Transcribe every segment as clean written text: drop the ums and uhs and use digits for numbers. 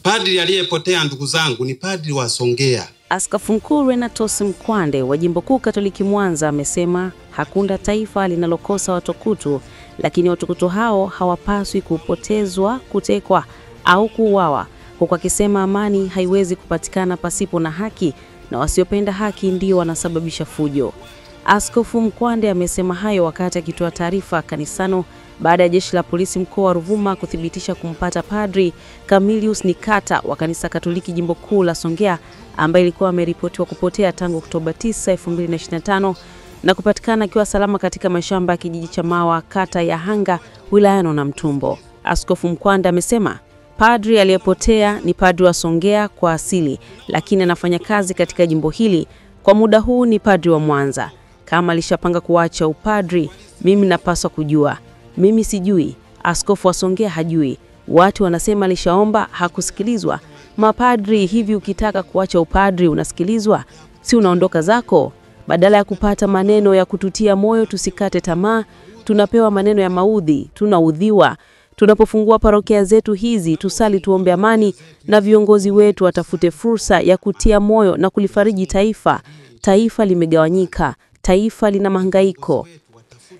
Padri aliyepotea ndugu zangu ni padri wa Songea. Askofu Mkuu Renatus Mkwande wa Jimbo Kuu Katoliki Mwanza amesema hakuna taifa linalokosa watukutu, lakini watukutu hao hawapaswi kupotezwa, kutekwa au kuuawa, huku akisema amani haiwezi kupatikana pasipo na haki na wasiopenda haki ndio wanasababisha fujo. Askofu Mkwande amesema hayo wakati akitoa taarifa kanisani baada ya jeshi la polisi mkoa wa Ruvuma kuthibitisha kumpata Padri Camillus Nikata wa Kanisa Katoliki Jimbo Kuu la Songea, ambaye alikuwa ameripotiwa kupotea tangu Oktoba 9, 2025 na kupatikana akiwa salama katika mashamba ya kijiji cha Mawa, kata ya Hanga, wilayani Namtumbo. Askofu Mkwande amesema padri aliyepotea ni padri wa Songea kwa asili, lakini anafanya kazi katika jimbo hili. Kwa muda huu ni padri wa Mwanza. Kama alishapanga kuacha upadri, mimi napaswa kujua. Mimi sijui, askofu wa Songea hajui. Watu wanasema alishaomba, hakusikilizwa. Mapadri hivi ukitaka kuacha upadri unasikilizwa? Si unaondoka zako? Badala ya kupata maneno ya kututia moyo tusikate tamaa, tunapewa maneno ya maudhi, tunaudhiwa. Tunapofungua parokia zetu hizi tusali tuombe amani na viongozi wetu watafute fursa ya kutia moyo na kulifariji taifa. Taifa limegawanyika, taifa lina mahangaiko.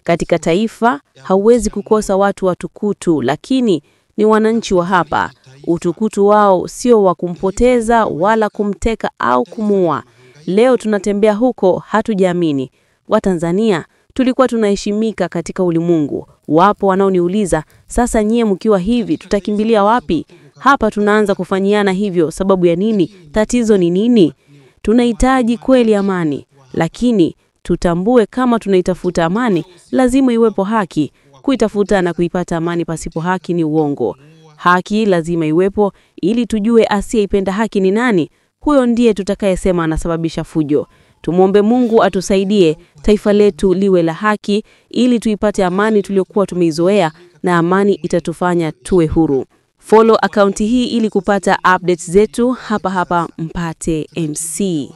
Katika taifa hauwezi kukosa watu watukutu, lakini ni wananchi wa hapa. Utukutu wao sio wa kumpoteza wala kumteka au kumua. Leo tunatembea huko hatujaamini. Watanzania tulikuwa tunaheshimika katika ulimwengu. Wapo wanaoniuliza, sasa nyie mkiwa hivi tutakimbilia wapi? Hapa tunaanza kufanyiana hivyo sababu ya nini? Tatizo ni nini? Tunahitaji kweli amani, lakini tutambue kama tunaitafuta amani, lazima iwepo haki. Kuitafuta na kuipata amani pasipo haki ni uongo. Haki lazima iwepo ili tujue asiyeipenda haki ni nani. Huyo ndiye tutakayesema anasababisha fujo. Tumuombe Mungu atusaidie taifa letu liwe la haki ili tuipate amani tuliyokuwa tumeizoea, na amani itatufanya tuwe huru. Follow akaunti hii ili kupata updates zetu hapa Mpate MC.